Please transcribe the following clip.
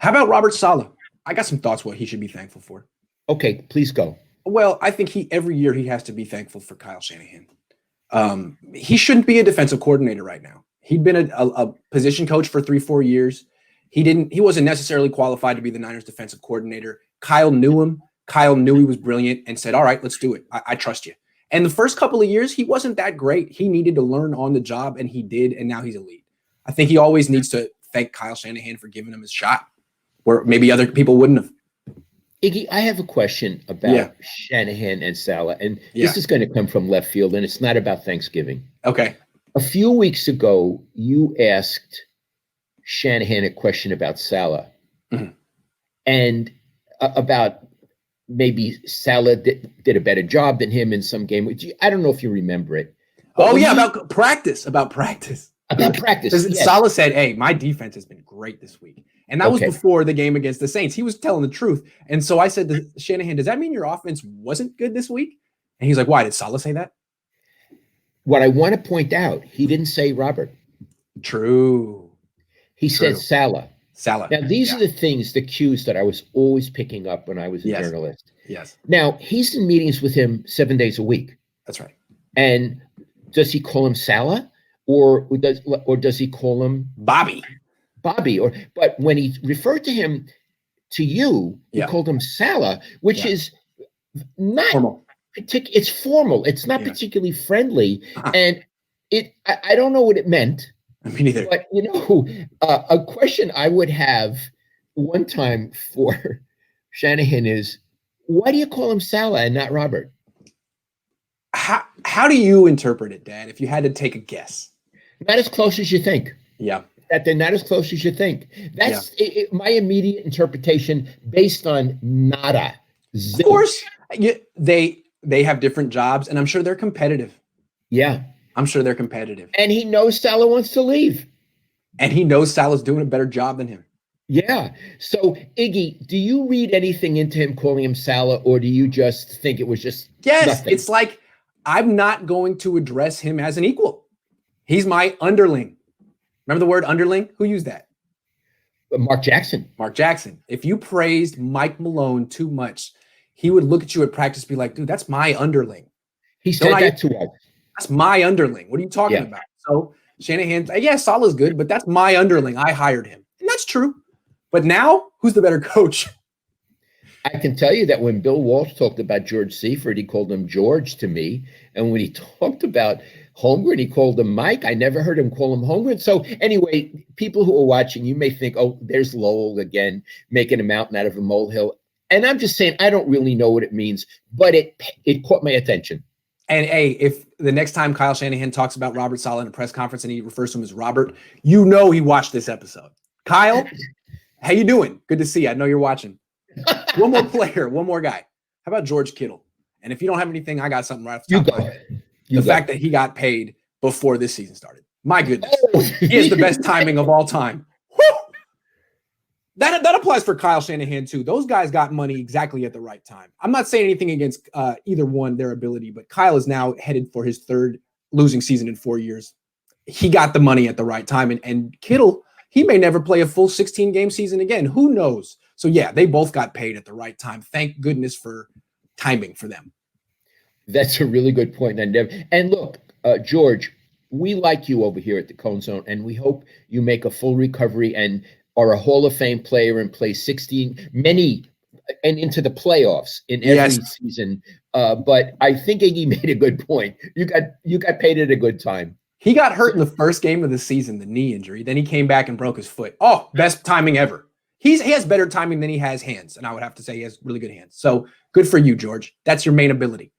How about Robert Saleh? I got some thoughts what he should be thankful for. Okay, please go. Well, I think every year he has to be thankful for Kyle Shanahan. He shouldn't be a defensive coordinator right now. He'd been a position coach for 3-4 years. He wasn't necessarily qualified to be the Niners defensive coordinator. Kyle knew him. Kyle knew he was brilliant and said, all right, let's do it. I trust you. And the first couple of years, he wasn't that great. He needed to learn on the job, and he did, and now he's elite. I think he always needs to thank Kyle Shanahan for giving him his shot, where maybe other people wouldn't have. Iggy, I have a question about Shanahan and Saleh, and this is going to come from left field, and it's not about Thanksgiving. Okay. A few weeks ago, you asked Shanahan a question about Saleh, and about maybe Saleh did a better job than him in some game. I don't know if you remember it. About practice. About practice. Yes. Saleh said, hey, my defense has been great this week. And that was before the game against the Saints. He was telling the truth. And so I said to Shanahan, does that mean your offense wasn't good this week? And he's like, why? Did Saleh say that? What I want to point out, he didn't say Robert. True. He said Saleh. Saleh. Now, these are the things, the cues that I was always picking up when I was a journalist. Yes. Now, he's in meetings with him 7 days a week. That's right. And does he call him Saleh, or does he call him Bobby? But when he referred to him to you, he called him Saleh, which is not formal. It's formal. It's not particularly friendly, and I don't know what it meant. Me neither. But a question I would have one time for Shanahan is, why do you call him Saleh and not Robert? How do you interpret it, Dad? If you had to take a guess, not as close as you think. Yeah. That they're not as close as you think. That's my immediate interpretation based on nada. Of course, they have different jobs, and I'm sure they're competitive. Yeah. I'm sure they're competitive. And he knows Saleh wants to leave. And he knows Saleh's doing a better job than him. Yeah. So, Iggy, do you read anything into him calling him Saleh, or do you just think it was just nothing? It's like, I'm not going to address him as an equal. He's my underling. Remember the word underling? Who used that? Mark Jackson. Mark Jackson. If you praised Mike Malone too much, he would look at you at practice and be like, dude, that's my underling. He said that to us. That's my underling. What are you talking about? So Shanahan, Saleh's good, but that's my underling. I hired him. And that's true. But now, who's the better coach? I can tell you that when Bill Walsh talked about George Seifert, he called him George to me. And when he talked about Holmgren, he called him Mike. I never heard him call him Holmgren. So anyway, people who are watching, you may think, oh, there's Lowell again, making a mountain out of a molehill. And I'm just saying, I don't really know what it means, but it caught my attention. And hey, if the next time Kyle Shanahan talks about Robert Saleh in a press conference and he refers to him as Robert, you know he watched this episode. Kyle, how you doing? Good to see you. I know you're watching. One more player, one more guy. How about George Kittle? And if you don't have anything, I got something right off the top of my head. The fact that he got paid before this season started. My goodness. He has the best timing of all time. Woo! That applies for Kyle Shanahan too. Those guys got money exactly at the right time. I'm not saying anything against either one, their ability, but Kyle is now headed for his third losing season in 4 years. He got the money at the right time. And Kittle, he may never play a full 16-game season again. Who knows? So yeah, they both got paid at the right time. Thank goodness for timing for them. That's a really good point. And look, George, we like you over here at the Cohn Zone, and we hope you make a full recovery and are a Hall of Fame player and play 16, many, and into the playoffs in every season. But I think Iggy made a good point. You got paid at a good time. He got hurt in the first game of the season, the knee injury. Then he came back and broke his foot. Oh, best timing ever. He has better timing than he has hands, and I would have to say he has really good hands. So good for you, George. That's your main ability.